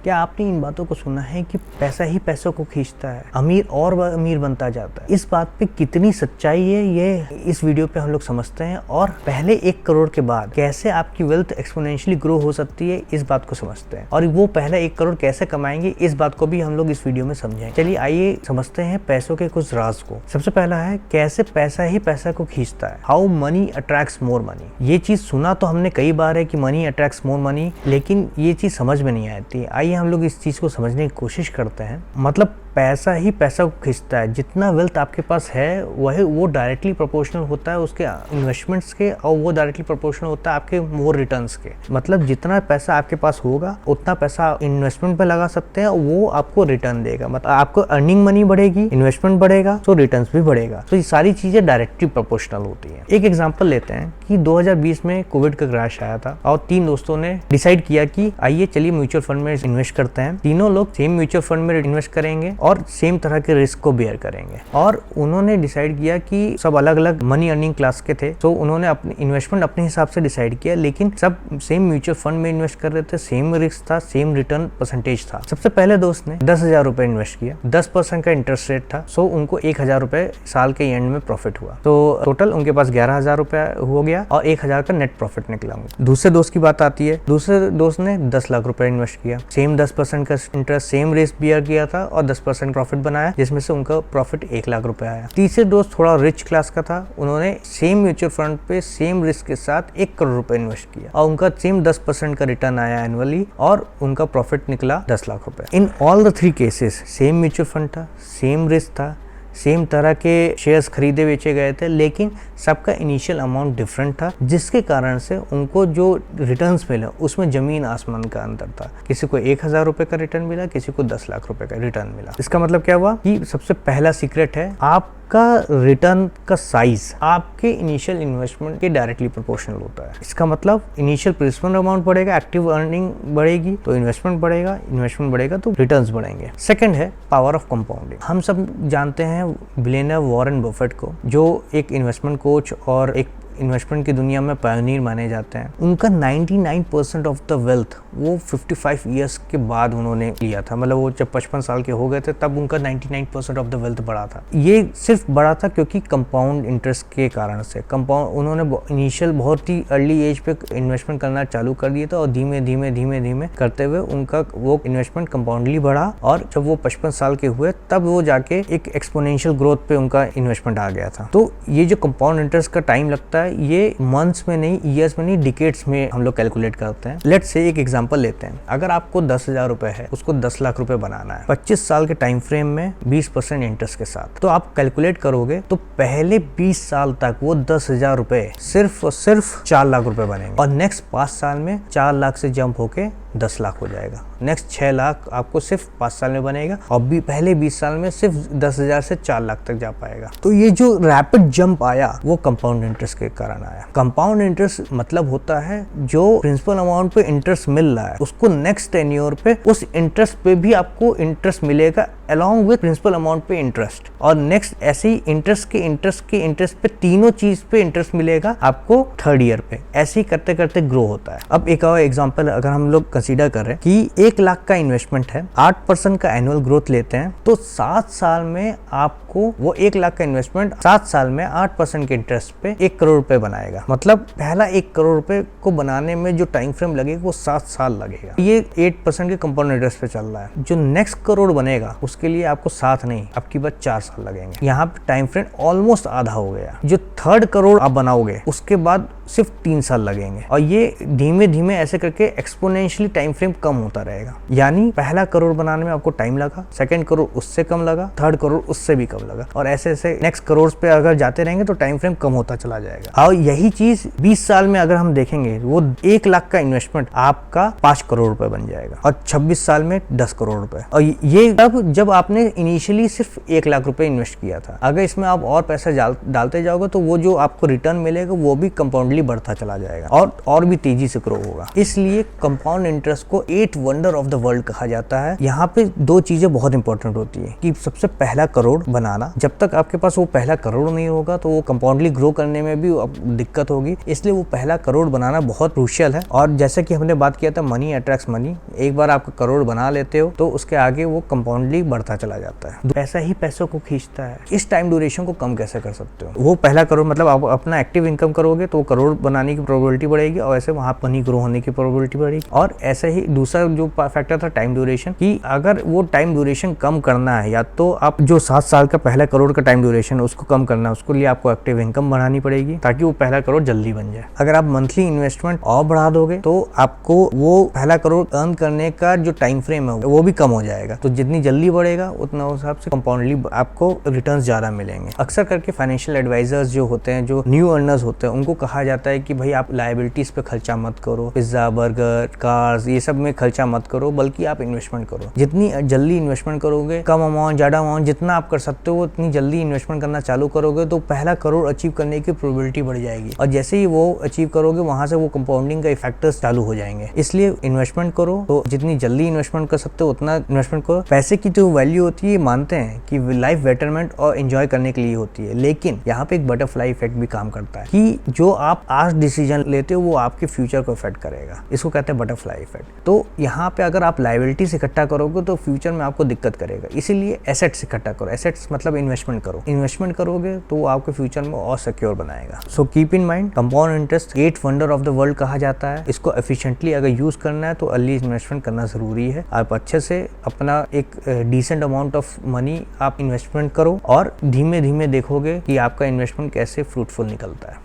क्या आपने इन बातों को सुना है कि पैसा ही पैसों को खींचता है, अमीर और अमीर बनता जाता है? इस बात पे कितनी सच्चाई है ये इस वीडियो पे हम लोग समझते हैं, और पहले 1 करोड़ के बाद कैसे आपकी वेल्थ एक्सपोनेंशियली ग्रो हो सकती है इस बात को समझते हैं, और वो पहला 1 करोड़ कैसे कमाएंगे इस बात को भी हम लोग इस वीडियो में समझेंगे। चलिए आइए समझते हैं पैसों के कुछ राज को। सबसे पहला है कैसे पैसा ही पैसा को खींचता है, how many attracts more money. ये चीज सुना तो हमने कई बार है कि मनी अट्रैक्ट्स मोर मनी, लेकिन ये चीज समझ में नहीं आती। आइए हम लोग इस चीज को समझने की कोशिश करते हैं। मतलब पैसा ही पैसा को खींचता है। जितना वेल्थ आपके पास है वो डायरेक्टली प्रोपोर्शनल होता है उसके इन्वेस्टमेंट्स के, और वो डायरेक्टली प्रोपोर्शनल होता है आपके मोर रिटर्न्स के। मतलब जितना पैसा आपके पास होगा उतना पैसा इन्वेस्टमेंट पे लगा सकते हैं, वो आपको रिटर्न देगा। मतलब आपको अर्निंग मनी बढ़ेगी, इन्वेस्टमेंट बढ़ेगा तो रिटर्न्स भी बढ़ेगा। तो ये सारी चीजें डायरेक्टली प्रोपोर्शनल होती है। एक एग्जाम्पल लेते हैं कि 2020 में कोविड का क्रैश आया था और 3 दोस्तों ने डिसाइड किया कि आइए चलिए म्यूचुअल फंड में इन्वेस्ट करते हैं। तीनों लोग सेम म्यूचुअल फंड में इन्वेस्ट करेंगे और सेम तरह के रिस्क को बेयर करेंगे। और उन्होंने डिसाइड किया कि सब अलग अलग मनी अर्निंग क्लास के थे, तो उन्होंने अपनी इन्वेस्टमेंट अपने हिसाब से डिसाइड किया, लेकिन सब सेम म्यूचुअल फंड में इन्वेस्ट कर रहे थे, सेम रिस्क था, सेम रिटर्न परसेंटेज था। सबसे पहले दोस्त ने 10,000 रुपए इन्वेस्ट किया, 10% का इंटरेस्ट रेट था, सो उनको 1,000 रुपए साल के एंड में प्रॉफिट हुआ। तो टोटल उनके पास 11,000 रुपए हो गया और 1,000 का नेट प्रॉफिट निकला। दूसरे दोस्त की बात आती है। दूसरे दोस्त ने 10 लाख रुपए इन्वेस्ट किया, सेम 10% का इंटरेस्ट, सेम रिस्क बियर किया था और 10% प्रॉफिट बनाया, जिसमें से उनका प्रॉफिट 1 लाख रुपए आया। तीसरे दोस्त थोड़ा रिच क्लास का था, उन्होंने सेम म्यूचुअल फंड पे सेम रिस्क के साथ 1 करोड़ रुपए इन्वेस्ट किया और उनका सेम 10% का रिटर्न आया एनुअली और उनका प्रॉफिट निकला 10 लाख रुपए। In all the 3 cases same mutual fund था, सेम रिस्क था, सेम तरह के शेयर्स खरीदे बेचे गए थे, लेकिन सबका इनिशियल अमाउंट डिफरेंट था, जिसके कारण से उनको जो रिटर्न्स मिला उसमें जमीन आसमान का अंतर था। किसी को 1,000 रुपए का रिटर्न मिला, किसी को 10 लाख रुपए का रिटर्न मिला। इसका मतलब क्या हुआ कि सबसे पहला सीक्रेट है आपका रिटर्न का साइज आपके इनिशियल इन्वेस्टमेंट के डायरेक्टली प्रोपोर्शनल होता है। इसका मतलब इनिशियल प्रिंसिपल अमाउंट बढ़ेगा, एक्टिव अर्निंग बढ़ेगी तो इन्वेस्टमेंट बढ़ेगा, इन्वेस्टमेंट बढ़ेगा तो रिटर्न्स बढ़ेंगे। सेकंड है पावर ऑफ कंपाउंडिंग। हम सब जानते हैं बिलियनर वॉरेन बफेट को, जो एक इन्वेस्टमेंट कोच और एक इन्वेस्टमेंट की दुनिया में पायनियर माने जाते हैं। उनका 99% ऑफ द वेल्थ वो 55 ईयर्स के बाद उन्होंने लिया था। मतलब वो जब 55 साल के हो गए थे तब उनका 99% ऑफ द वेल्थ बढ़ा था। ये सिर्फ बढ़ा था क्योंकि कंपाउंड इंटरेस्ट के कारण से। कंपाउंड उन्होंने इनिशियल बहुत ही अर्ली एज पे इन्वेस्टमेंट करना चालू कर दिया था और धीमे धीमे करते हुए उनका वो इन्वेस्टमेंट कंपाउंडली बढ़ा, और जब वो 55 साल के हुए तब वो जाके एक एक्सपोनेंशियल ग्रोथ पे उनका इन्वेस्टमेंट आ गया था। तो ये जो कंपाउंड इंटरेस्ट का टाइम लगता है ये मंथ्स में नहीं, ईयर्स में नहीं, डिकेड्स में हम लोग कैलकुलेट करते हैं। लेट्स से एक एग्जांपल लेते हैं। अगर आपको 10,000 रुपए है, उसको 10 लाख रुपए बनाना है 25 साल के टाइम फ्रेम में 20% इंटरेस्ट के साथ, तो आप कैलकुलेट करोगे तो पहले 20 साल तक वो 10,000 रुपए सिर्फ और सिर्फ 4 लाख रुपए बनेंगे, और नेक्स्ट 5 साल में 4 लाख से जंप होके 10 लाख हो जाएगा। नेक्स्ट 6 लाख आपको सिर्फ 5 साल में बनेगा, और भी पहले 20 साल में सिर्फ 10,000 से 4 लाख तक जा पाएगा। तो ये जो रैपिड जंप आया वो कंपाउंड इंटरेस्ट के कारण आया। कंपाउंड इंटरेस्ट मतलब होता है जो प्रिंसिपल अमाउंट पे इंटरेस्ट मिल रहा है उसको नेक्स्ट टेन्योर पे उस इंटरेस्ट पे भी आपको इंटरेस्ट मिलेगा अलॉन्ग विद प्रिंसिपल अमाउंट पे इंटरेस्ट, और नेक्स्ट ऐसे ही इंटरेस्ट पे तीनों चीज पे इंटरेस्ट मिलेगा आपको 3rd ईयर पे। ऐसे ही करते करते ग्रो होता है। अब एक और एग्जांपल अगर हम लोग कंसीडर कर रहे हैं कि 1 लाख का इन्वेस्टमेंट है, 8% का एनुअल ग्रोथ लेते हैं, तो 7 साल में आपको वो 1 लाख का इन्वेस्टमेंट 7 साल में 8% के इंटरेस्ट पे 1 करोड़ रुपए बनाएगा। मतलब पहला 1 करोड़ रुपए को बनाने में जो टाइम फ्रेम लगेगा वो 7 साल लगेगा। ये 8% के कंपाउंड इंटरेस्ट पे चल रहा है। जो नेक्स्ट करोड़ बनेगा उसके लिए आपको 7 नहीं, आपकी बात 4 साल लगेंगे। यहाँ पे टाइम फ्रेम ऑलमोस्ट आधा हो गया। जो 3rd करोड़ आप बनाओगे उसके बाद सिर्फ 3 साल लगेंगे, और ये धीमे धीमे ऐसे करके एक्सपोनेंशियली टाइम फ्रेम कम होता रहेगा। यानी पहला करोड़ बनाने में आपको टाइम लगा, 2nd करोड़ उससे कम लगा, 3rd करोड़ उससे भी कम लगा, और ऐसे ऐसे नेक्स्ट करोड़ पे अगर जाते रहेंगे तो टाइम फ्रेम कम होता चला जाएगा। और यही चीज 20 साल में अगर हम देखेंगे वो 1 लाख का इन्वेस्टमेंट आपका 5 करोड़ रुपए बन जाएगा, और 26 साल में 10 करोड़ रुपए। और ये तब जब आपने इनिशियली सिर्फ 1 लाख रुपए इन्वेस्ट किया था। अगर इसमें आप और पैसा डालते जाओगे तो वो जो आपको रिटर्न मिलेगा वो भी कंपाउंडली कंपाउंडली बढ़ता चला जाएगा और भी तेजी से ग्रो होगा। इसलिए कंपाउंड इंटरेस्ट को 8 वंडर ऑफ द वर्ल्ड कहा जाता है। यहाँ पे 2 चीजें बहुत इंपॉर्टेंट होती है कि सबसे पहला करोड़ बनाना, जब तक आपके पास वो पहला करोड़ नहीं होगा तो वो कंपाउंडली ग्रो करने में भी दिक्कत होगी, इसलिए वो पहला करोड़ बनाना बहुत क्रूशियल है। और जैसे कि हमने बात किया था मनी अट्रैक्ट्स मनी, एक बार आप करोड़ बना लेते हो तो उसके आगे वो कंपाउंडली बढ़ता चला जाता है। पैसा ही पैसों को खींचता है। इस टाइम ड्यूरेशन को कम कैसे कर सकते हो? वो पहला करोड़ मतलब आप अपना एक्टिव इनकम करोगे तो करोड़ बनाने की प्रोबेबिलिटी बढ़ेगी और ऐसे वहां मनी ग्रो होने की प्रोबेबिलिटी बढ़ेगी। और ऐसे ही दूसरा जो फैक्टर था टाइम ड्यूरेशन, कि अगर वो टाइम ड्यूरेशन कम करना है या तो आप जो 7 साल का पहला करोड़ का टाइम ड्यूरेशन उसको कम करना है, उसके लिए आपको एक्टिव इनकम बढ़ानी पड़ेगी ताकि वो पहला करोड़ जल्दी बन जाए। अगर आप मंथली इन्वेस्टमेंट और बढ़ा दोगे तो आपको वो पहला करोड़ अर्न करने का जो टाइम फ्रेम है वो भी कम हो जाएगा। तो जितनी जल्दी बढ़ेगा उतना उस हिसाब से कंपाउंडली आपको रिटर्न्स ज्यादा मिलेंगे। अक्सर करके फाइनेंशियल एडवाइजर्स जो होते हैं, जो न्यू अर्नर्स होते हैं, उनको कहा जाता है कि भाई आप लायबिलिटीज पे खर्चा मत करो, पिज्जा बर्गर कार्स ये सब में खर्चा मत करो, बल्कि आप इन्वेस्टमेंट करो। जितनी जल्दी इन्वेस्टमेंट करोगे, कम अमाउंट ज्यादा अमाउंट जितना आप कर सकते हो उतनी जल्दी इन्वेस्टमेंट करना चालू करोगे तो पहला करोड़ अचीव करने की प्रोबेबिलिटी बढ़ जाएगी। और जैसे ही वो अचीव करोगे वहां से वो कंपाउंडिंग का इफेक्टर्स चालू हो जाएंगे। इसलिए इन्वेस्टमेंट करो, तो जितनी जल्दी इन्वेस्टमेंट कर सकते हो उतना इन्वेस्टमेंट करो। पैसे की जो वैल्यू होती है मानते हैं कि लाइफ बेटरमेंट और एंजॉय करने के लिए होती है, लेकिन यहाँ पे एक बटरफ्लाई इफेक्ट भी काम करता है कि जो आप आज डिसीजन लेते हो वो आपके फ्यूचर को इफेक्ट करेगा। इसको कहते हैं बटरफ्लाई इफेक्ट। तो यहाँ पे अगर आप लायबिलिटीज इकट्ठा करोगे तो फ्यूचर में आपको दिक्कत करेगा। इसीलिए एसेट्स इकट्ठा करो। एसेट्स मतलब इन्वेस्टमेंट करो। इन्वेस्टमेंट करोगे तो वो आपके फ्यूचर में और सिक्योर बनाएगा। So keep in mind, compound interest 8 wonder of the world कहा जाता है। इसको एफिशिएंटली अगर यूज करना है तो अर्ली इन्वेस्टमेंट करना जरूरी है। आप अच्छे से अपना एक डिसेंट अमाउंट ऑफ मनी आप इन्वेस्टमेंट करो और धीमे धीमे देखोगे कि आपका इन्वेस्टमेंट कैसे फ्रूटफुल निकलता है।